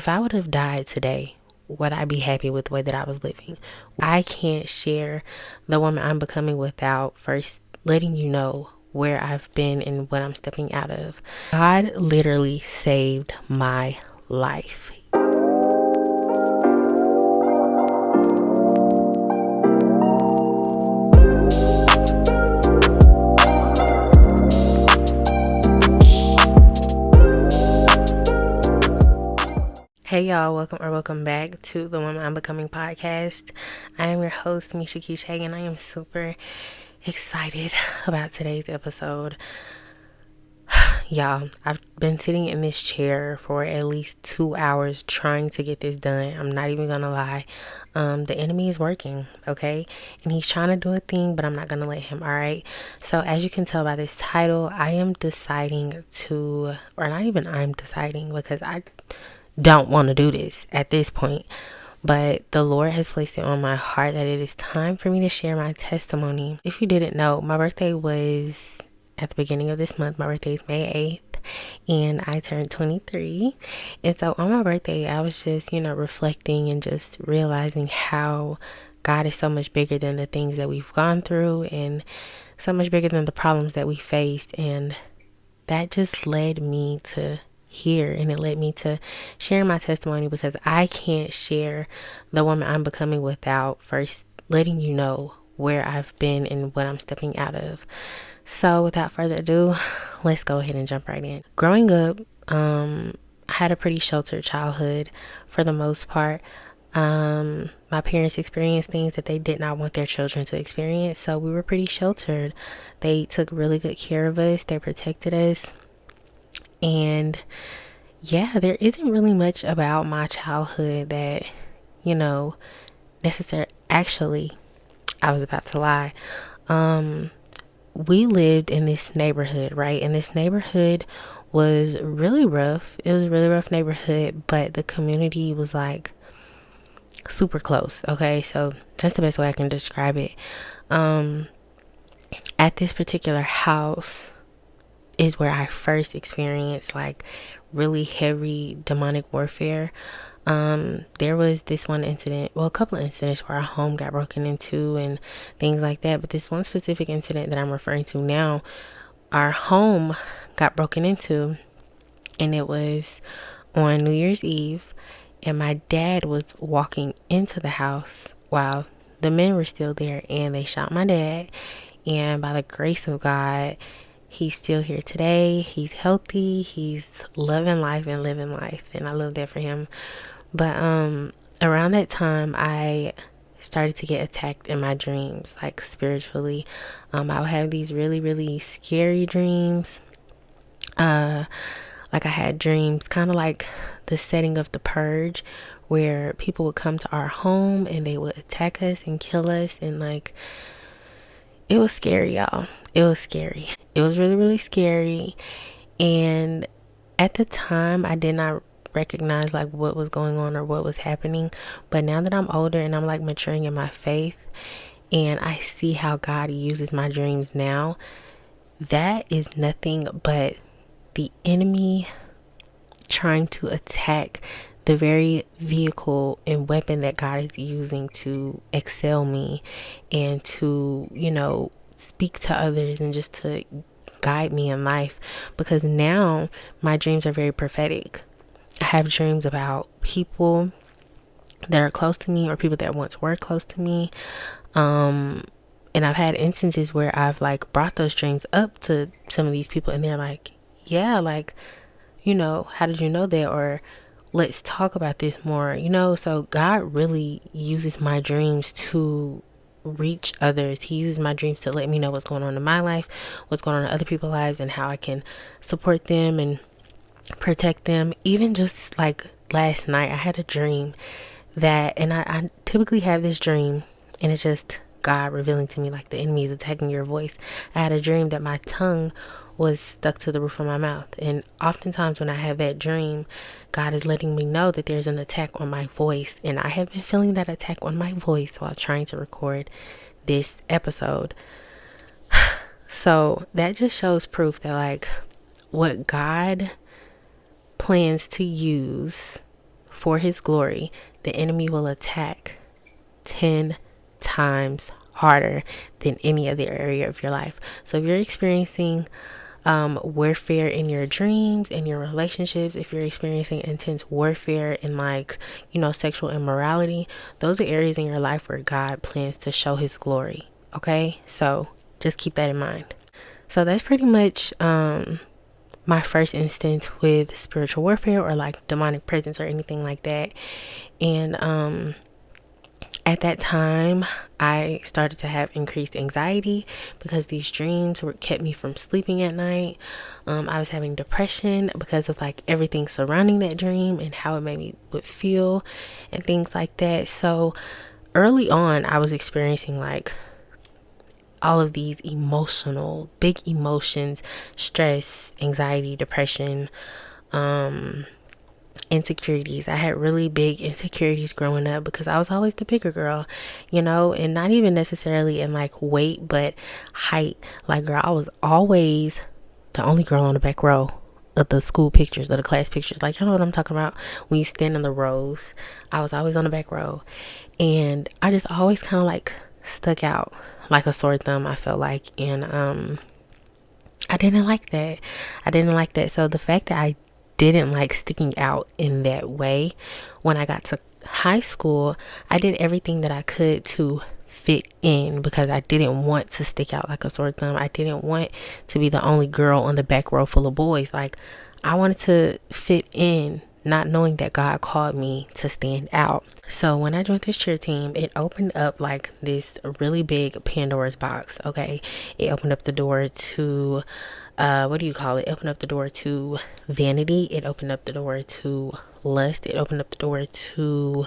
if I would have died today, would I be happy with the way that I was living? I can't share the woman I'm becoming without first letting you know where I've been and what I'm stepping out of. God literally saved my life. Hey y'all, welcome back to the Woman I'm Becoming podcast. I am your host, Misha Keisha, and I am super excited about today's episode. Y'all, I've been sitting in this chair for at least 2 hours trying to get this done. I'm not even gonna lie. The enemy is working, okay? And he's trying to do a thing, but I'm not gonna let him, alright? So as you can tell by this title, I am deciding to, or not even I'm deciding, because I don't want to do this at this point, but the Lord has placed it on my heart that it is time for me to share my testimony. If you didn't know, my birthday was at the beginning of this month. My birthday is May 8th and I turned 23. And so on my birthday, I was just, reflecting and just realizing how God is so much bigger than the things that we've gone through and so much bigger than the problems that we faced. And that just led me to here, and it led me to share my testimony, because I can't share the woman I'm becoming without first letting you know where I've been and what I'm stepping out of. So without further ado, let's go ahead and jump right in. Growing up, I had a pretty sheltered childhood for the most part. My parents experienced things that they did not want their children to experience, so we were pretty sheltered. They took really good care of us. They protected us. And yeah, there isn't really much about my childhood that, necessary. Actually, I was about to lie. We lived in this neighborhood, right? And this neighborhood was really rough. It was a really rough neighborhood, but the community was like super close. Okay, so that's the best way I can describe it. At this particular house is where I first experienced like really heavy demonic warfare. There was this one incident, well, a couple of incidents where our home got broken into and things like that. But this one specific incident that I'm referring to now, our home got broken into, and it was on New Year's Eve. And my dad was walking into the house while the men were still there, and they shot my dad. And by the grace of God, he's still here today. He's healthy. He's loving life and living life. And I love that for him. But around that time, I started to get attacked in my dreams, like spiritually. I would have these really, really scary dreams. Like I had dreams kind of like the setting of The Purge, where people would come to our home and they would attack us and kill us. And like, it was scary, y'all. It was scary. It was really, really scary. And at the time, I did not recognize like what was going on or what was happening. But now that I'm older and I'm like maturing in my faith, and I see how God uses my dreams now, that is nothing but the enemy trying to attack the very vehicle and weapon that God is using to excel me and to, speak to others and just to guide me in life. Because now my dreams are very prophetic. I have dreams about people that are close to me or people that once were close to me. And I've had instances where I've like brought those dreams up to some of these people, and they're like, yeah, like, how did you know that? Or let's talk about this more, so God really uses my dreams to reach others. He uses my dreams to let me know what's going on in my life, what's going on in other people's lives, and how I can support them and protect them. Even just like last night, I had a dream that, and I typically have this dream, and it's just God revealing to me like the enemy is attacking your voice. I had a dream that my tongue was stuck to the roof of my mouth, and oftentimes when I have that dream, God is letting me know that there's an attack on my voice, and I have been feeling that attack on my voice while trying to record this episode. So that just shows proof that like what God plans to use for his glory, the enemy will attack 10 times harder than any other area of your life. So if you're experiencing warfare in your dreams, in your relationships, if you're experiencing intense warfare in, like, sexual immorality, those are areas in your life where God plans to show his glory. Okay, so just keep that in mind. So that's pretty much my first instance with spiritual warfare or like demonic presence or anything like that. And at that time, I started to have increased anxiety because these dreams kept me from sleeping at night. I was having depression because of like everything surrounding that dream and how it made me would feel and things like that. So early on, I was experiencing like all of these big emotions, stress, anxiety, depression, insecurities. I had really big insecurities growing up because I was always the bigger girl, and not even necessarily in like weight, but height. Like, girl, I was always the only girl on the back row of the school pictures, of the class pictures. Like, you know what I'm talking about? When you stand in the rows, I was always on the back row. And I just always kind of like stuck out like a sore thumb, I felt like. And I didn't like that. So the fact that I didn't like sticking out in that way, when I got to high school, I did everything that I could to fit in because I didn't want to stick out like a sore thumb. I didn't want to be the only girl on the back row full of boys. Like, I wanted to fit in, not knowing that God called me to stand out. So when I joined this cheer team, it opened up like this really big Pandora's box. Okay, it opened up the door to what do you call it? It opened up the door to vanity. It opened up the door to lust. It opened up the door to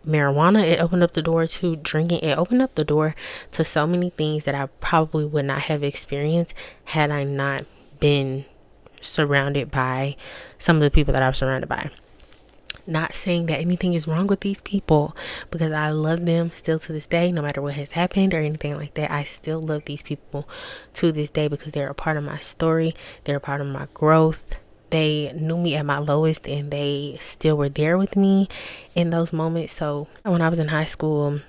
marijuana. It opened up the door to drinking. It opened up the door to so many things that I probably would not have experienced had I not been surrounded by some of the people that I was surrounded by. Not saying that anything is wrong with these people, because I love them still to this day. No matter what has happened or anything like that, I still love these people to this day because they're a part of my story. They're a part of my growth. They knew me at my lowest and they still were there with me in those moments. So when I was in high school,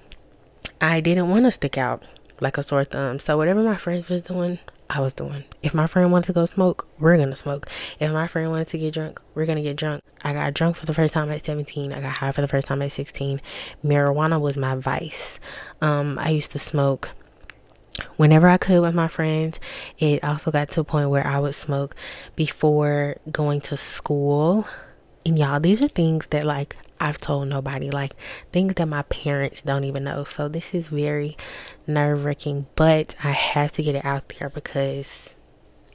I didn't want to stick out like a sore thumb. So whatever my friends was doing, I was doing. If my friend wanted to go smoke, we're gonna smoke. If my friend wanted to get drunk, we're gonna get drunk. I got drunk for the first time at 17. I got high for the first time at 16. Marijuana was my vice. I used to smoke whenever I could with my friends. It also got to a point where I would smoke before going to school. And y'all, these are things that like I've told nobody, like things that my parents don't even know. So this is very nerve-wracking, but I have to get it out there because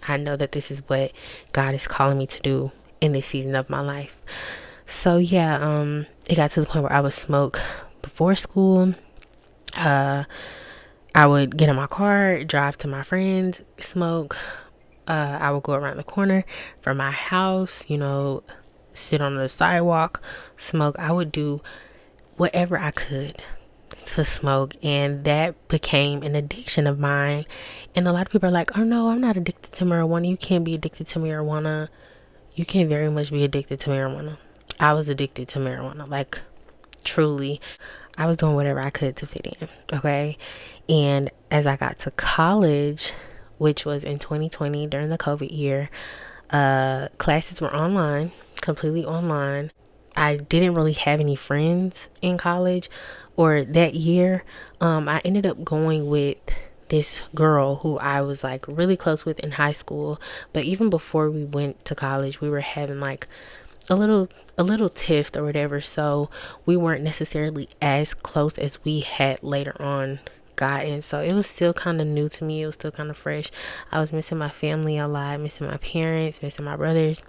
I know that this is what God is calling me to do in this season of my life. So yeah, it got to the point where I would smoke before school. I would get in my car, drive to my friends, smoke. I would go around the corner from my house, sit on the sidewalk, smoke. I would do whatever I could to smoke, and that became an addiction of mine. And a lot of people are like, oh no, I'm not addicted to marijuana. You can't be addicted to marijuana. You can very much be addicted to marijuana. I was addicted to marijuana, like truly. I was doing whatever I could to fit in, okay? And as I got to college, which was in 2020 during the COVID year, classes were online, completely online. I didn't really have any friends in college or that year. I ended up going with this girl who I was like really close with in high school, but even before we went to college, we were having like a little tiff or whatever, so we weren't necessarily as close as we had later on gotten. So it was still kind of new to me. It was still kind of fresh. I was missing my family a lot, missing my parents, missing my brothers,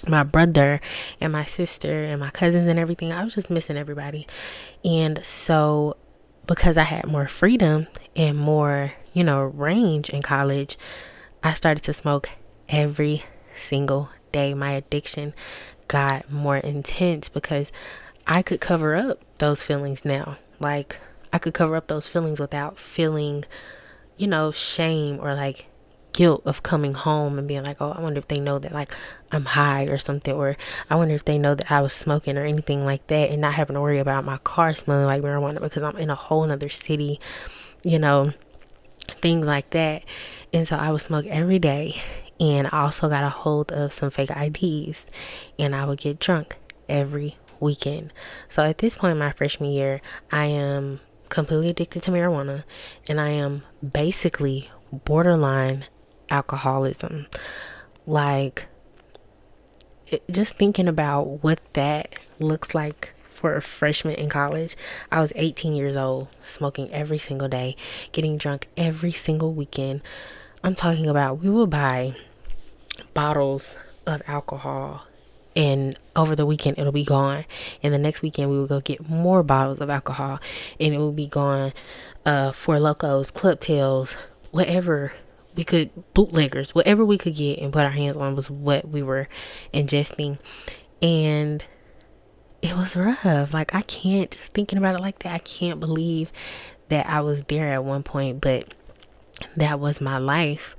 my brother and my sister and my cousins and everything. I was just missing everybody. And so because I had more freedom and more, range in college, I started to smoke every single day. My addiction got more intense because I could cover up those feelings now. Like, I could cover up those feelings without feeling, shame or like guilt of coming home and being like, oh, I wonder if they know that like I'm high or something, or I wonder if they know that I was smoking or anything like that, and not having to worry about my car smelling like marijuana because I'm in a whole nother city, you know, things like that. And so I would smoke every day. And I also got a hold of some fake IDs, and I would get drunk every weekend. So at this point in my freshman year, I am completely addicted to marijuana, and I am basically borderline alcoholism. Like, just thinking about what that looks like for a freshman in college. I was 18 years old, smoking every single day, getting drunk every single weekend. I'm talking about we would buy bottles of alcohol, and over the weekend it'll be gone, and the next weekend we would go get more bottles of alcohol and it will be gone. Four Locos, Club Tails, whatever we could, bootleggers, whatever we could get and put our hands on was what we were ingesting. And it was rough. Like, I can't, just thinking about it like that, I can't believe that I was there at one point, but that was my life.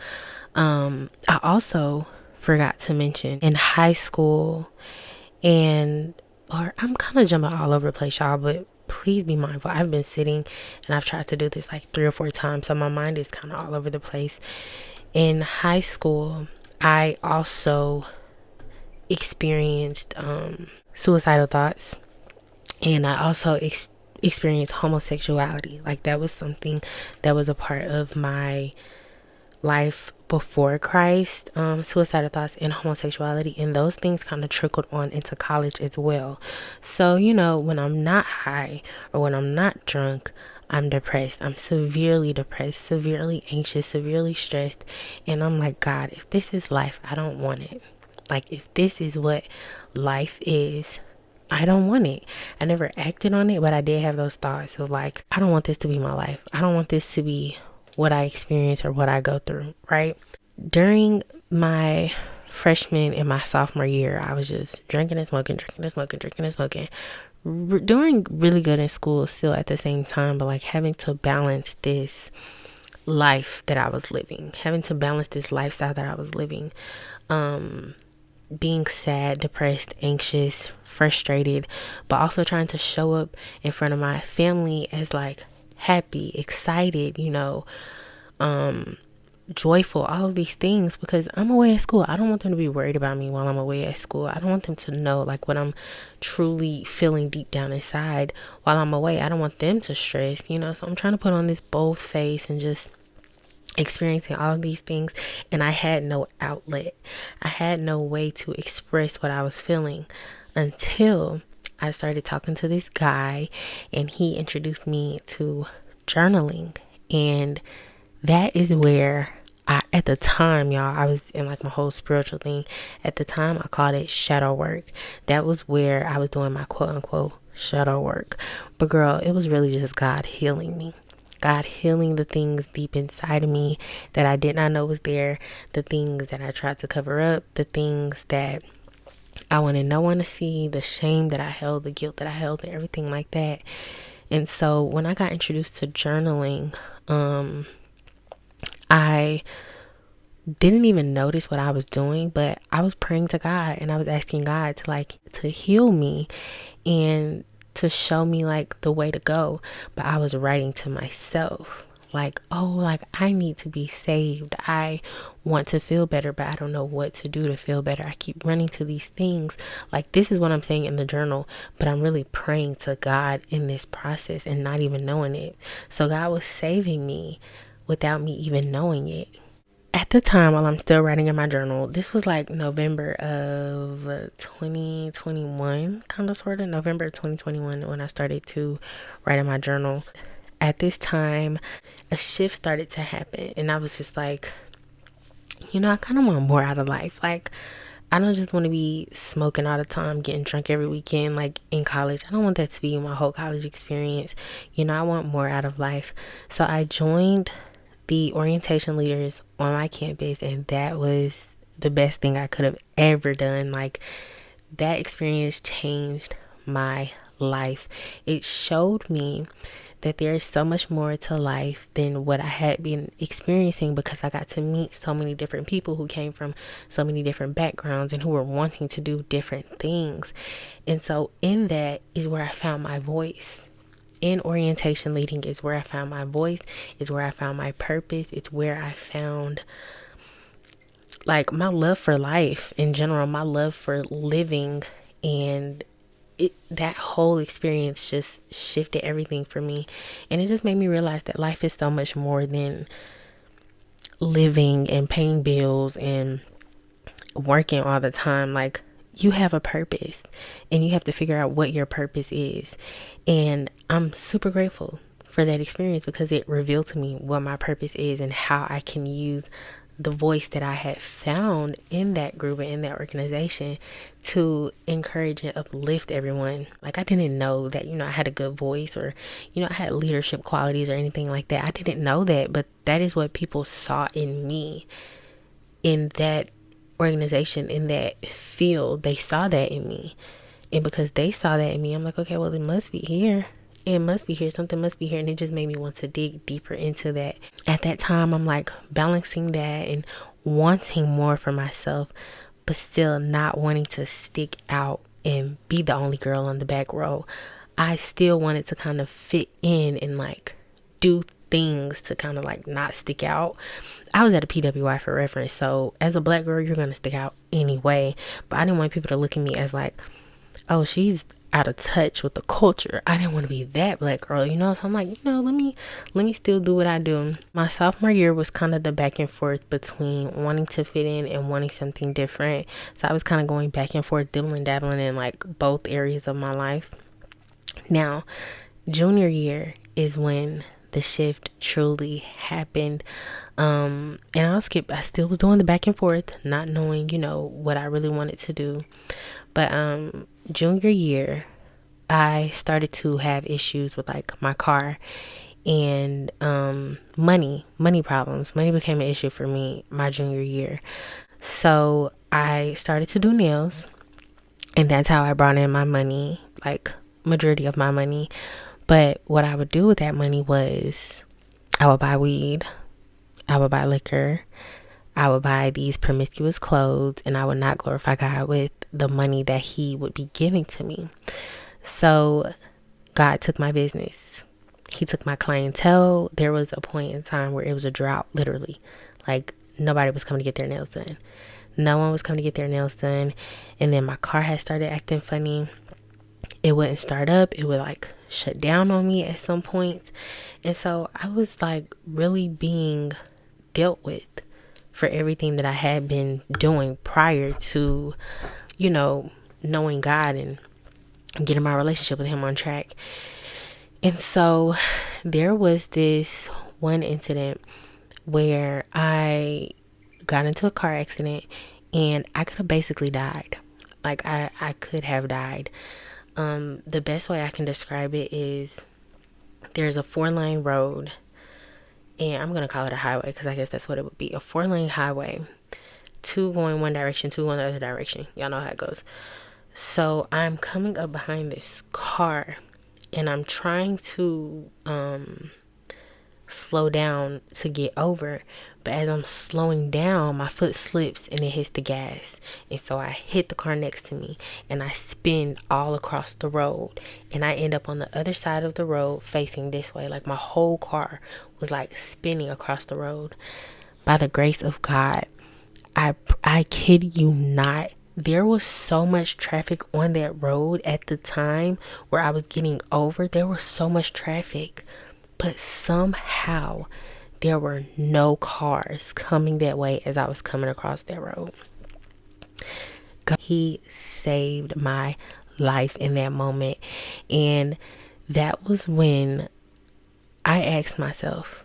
I also forgot to mention in high school, and or I'm kind of jumping all over the place, y'all, but please be mindful. I've been sitting and I've tried to do this like 3 or 4 times, so my mind is kind of all over the place. In high school, I also experienced suicidal thoughts, and I also experienced homosexuality. Like, that was something that was a part of my life before Christ. Suicidal thoughts and homosexuality, and those things kind of trickled on into college as well. So, you know, when I'm not high or when I'm not drunk, I'm depressed. I'm severely depressed, severely anxious, severely stressed. And I'm like, God, if this is life, I don't want it. Like, if this is what life is, I don't want it. I never acted on it, but I did have those thoughts of like, I don't want this to be my life. I don't want this to be what I experience or what I go through, right? During my freshman and my sophomore year, I was just drinking and smoking, drinking and smoking, drinking and smoking. Doing really good in school still at the same time, but like having to balance this life that I was living, having to balance this lifestyle that I was living. Being sad, depressed, anxious, frustrated, but also trying to show up in front of my family as like happy, excited, you know, joyful, all of these things, because I'm away at school. I don't want them to be worried about me while I'm away at school. I don't want them to know like what I'm truly feeling deep down inside while I'm away. I don't want them to stress, you know. So I'm trying to put on this bold face and just experiencing all of these things, and I had no outlet. I had no way to express what I was feeling until I started talking to this guy, and he introduced me to journaling. And that is where at the time, y'all, I was in like my whole spiritual thing. At the time, I called it shadow work. That was where I was doing my quote unquote shadow work. But girl, it was really just God healing me. God healing the things deep inside of me that I did not know was there, the things that I tried to cover up, the things that I wanted no one to see, the shame that I held, the guilt that I held, and everything like that. And so when I got introduced to journaling, I didn't even notice what I was doing, but I was praying to God, and I was asking God to like to heal me and to show me like the way to go. But I was writing to myself like, oh, like I need to be saved. I want to feel better, but I don't know what to do to feel better. I keep running to these things. Like, this is what I'm saying in the journal, but I'm really praying to God in this process and not even knowing it. So God was saving me without me even knowing it. At the time, while I'm still writing in my journal, this was like November of 2021, kind of sort of November of 2021 when I started to write in my journal. At this time, a shift started to happen, and I was just like, you know, I kind of want more out of life. Like, I don't just want to be smoking all the time, getting drunk every weekend, like in college. I don't want that to be my whole college experience. You know, I want more out of life. So I joined the orientation leaders on my campus, and that was the best thing I could have ever done. Like, that experience changed my life. It showed me that there is so much more to life than what I had been experiencing, because I got to meet so many different people who came from so many different backgrounds and who were wanting to do different things. And so in that is where I found my voice. In orientation leading is where I found my voice, is where I found my purpose. It's where I found like my love for life in general, my love for living. And that whole experience just shifted everything for me. And it just made me realize that life is so much more than living and paying bills and working all the time. Like, you have a purpose and you have to figure out what your purpose is. And I'm super grateful for that experience, because it revealed to me what my purpose is and how I can use the voice that I had found in that group and in that organization to encourage and uplift everyone. Like, I didn't know that, I had a good voice, or, I had leadership qualities or anything like that. I didn't know that, but that is what people saw in me, in that organization, in that field. They saw that in me. And because they saw that in me, I'm like, okay, well, it must be here. It must be here. Something must be here. And it just made me want to dig deeper into that. At that time, I'm like balancing that and wanting more for myself, but still not wanting to stick out and be the only girl on the back row. I still wanted to kind of fit in and like do things to kind of like not stick out. I was at a PWI for reference. So as a black girl, you're going to stick out anyway. But I didn't want people to look at me as like, oh, she's out of touch with the culture. I didn't want to be that black girl, So I'm like, let me still do what I do. My sophomore year was kind of the back and forth between wanting to fit in and wanting something different. So I was kind of going back and forth, dabbling in like both areas of my life. Now, junior year is when the shift truly happened. And I still was doing the back and forth, not knowing, what I really wanted to do. But junior year, I started to have issues with like my car and money problems. Money became an issue for me my junior year. So I started to do nails, and that's how I brought in my money, like majority of my money. But what I would do with that money was I would buy weed, I would buy liquor, I would buy these promiscuous clothes, and I would not glorify God with the money that He would be giving to me. So God took my business. He took my clientele. There was a point in time where it was a drought, literally. Like, nobody was coming to get their nails done. No one was coming to get their nails done. And then my car had started acting funny. It wouldn't start up. It would like shut down on me at some points. And so I was like really being dealt with for everything that I had been doing prior to, knowing God and getting my relationship with Him on track. And so there was this one incident where I got into a car accident and I could have basically died. Like I could have died. The best way I can describe it is there's a 4-lane road, and I'm going to call it a highway because I guess that's what it would be. A 4-lane highway, 2 going one direction, 2 going the other direction. Y'all know how it goes. So I'm coming up behind this car and I'm trying to slow down to get over. But as I'm slowing down, my foot slips and it hits the gas. And so I hit the car next to me and I spin all across the road. And I end up on the other side of the road facing this way. Like my whole car was like spinning across the road. By the grace of God, I kid you not, there was so much traffic on that road at the time where I was getting over. There was so much traffic, but somehow there were no cars coming that way as I was coming across that road. God, He saved my life in that moment. And that was when I asked myself,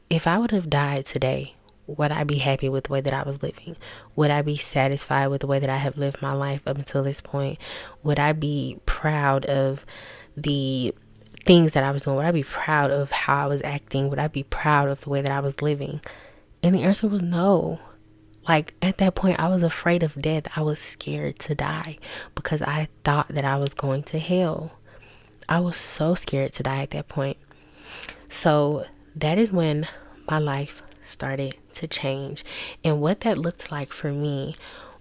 if I would have died today, would I be happy with the way that I was living? Would I be satisfied with the way that I have lived my life up until this point? Would I be proud of the things that I was doing? Would I be proud of how I was acting? Would I be proud of the way that I was living? And the answer was no. Like at that point, I was afraid of death. I was scared to die because I thought that I was going to hell. I was so scared to die at that point. So that is when my life started to change. And what that looked like for me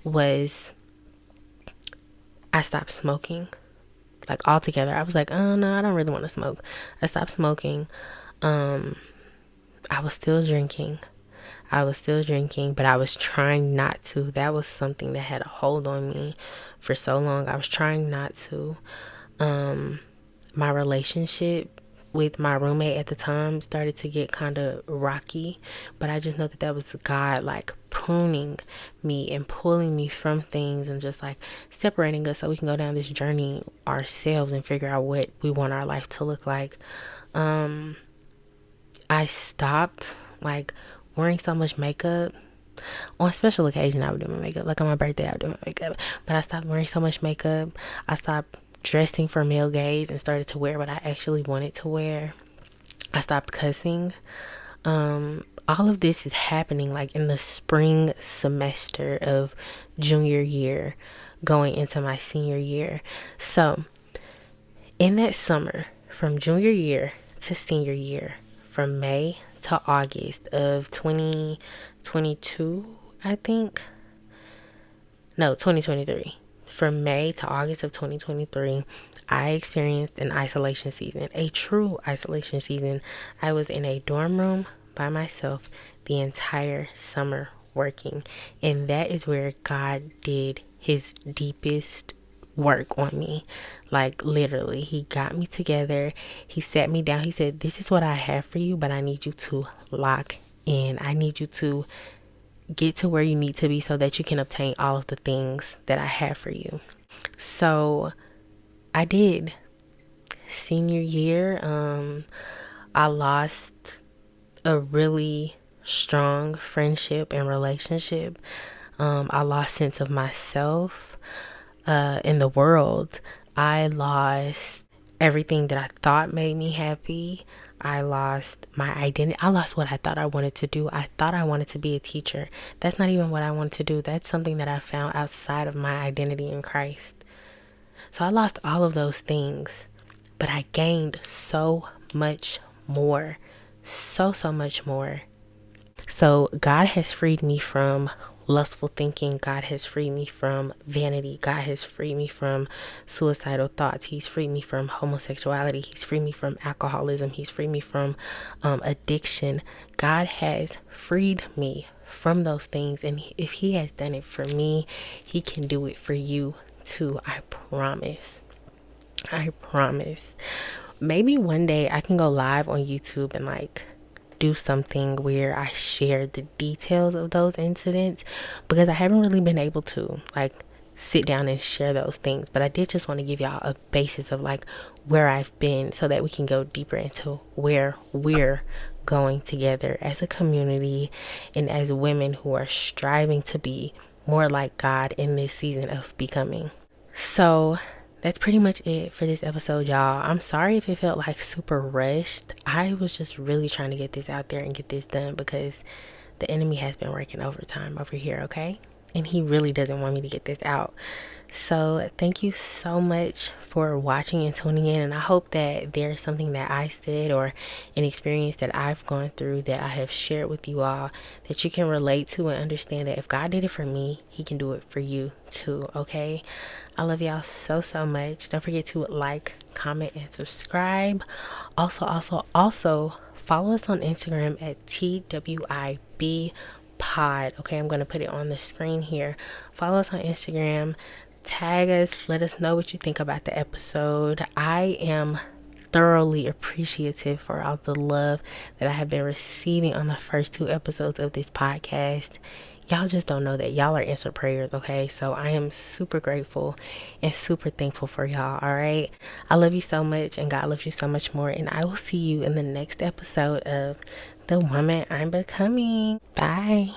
was I stopped smoking, like altogether. I was like, oh no, I don't really want to smoke. I stopped smoking. I was still drinking. But I was trying not to. That was something that had a hold on me for so long. I was trying not to. My relationship with my roommate at the time started to get kind of rocky, but I just know that that was God like pruning me and pulling me from things and just like separating us so we can go down this journey ourselves and figure out what we want our life to look like. I stopped like wearing so much makeup. On special occasion I would do my makeup, like on my birthday I would do my makeup, but I stopped wearing so much makeup. I stopped dressing for male gaze and started to wear what I actually wanted to wear. I stopped cussing. All of this is happening like in the spring semester of junior year going into my senior year. So in that summer from junior year to senior year, from May to August of 2022, I think. No, 2023. From May to August of 2023, I experienced an isolation season, a true isolation season. I was in a dorm room by myself the entire summer working. And that is where God did his deepest work on me. Like literally, he got me together. He sat me down. He said, this is what I have for you, but I need you to lock in. I need you to get to where you need to be so that you can obtain all of the things that I have for you. So I did. Senior year, I lost a really strong friendship and relationship. I lost sense of myself in the world. I lost everything that I thought made me happy. I lost my identity. I lost what I thought I wanted to do. I thought I wanted to be a teacher. That's not even what I wanted to do. That's something that I found outside of my identity in Christ. So I lost all of those things, but I gained so much more. So much more. So God has freed me from lustful thinking. God has freed me from vanity. God has freed me from suicidal thoughts. He's freed me from homosexuality. He's freed me from alcoholism. He's freed me from addiction. God has freed me from those things. And if he has done it for me, he can do it for you too. I promise. I promise. Maybe one day I can go live on YouTube and like do something where I share the details of those incidents, because I haven't really been able to like sit down and share those things. But I did just want to give y'all a basis of like where I've been so that we can go deeper into where we're going together as a community and as women who are striving to be more like God in this season of becoming. So that's pretty much it for this episode, y'all. I'm sorry if it felt like super rushed. I was just really trying to get this out there and get this done because the enemy has been working overtime over here, okay? And he really doesn't want me to get this out. So thank you so much for watching and tuning in, and I hope that there's something that I said or an experience that I've gone through that I have shared with you all that you can relate to and understand that if God did it for me, he can do it for you too, okay? I love y'all so much. Don't forget to like, comment, and subscribe. Also follow us on Instagram at TWIB pod. Okay, I'm going to put it on the screen here. Follow us on Instagram. Tag us. Let us know what you think about the episode. I am thoroughly appreciative for all the love that I have been receiving on the first 2 episodes of this podcast. Y'all just don't know that y'all are answered prayers, okay? So I am super grateful and super thankful for y'all, all right? I love you so much, and God loves you so much more, and I will see you in the next episode of The Woman I'm Becoming. Bye.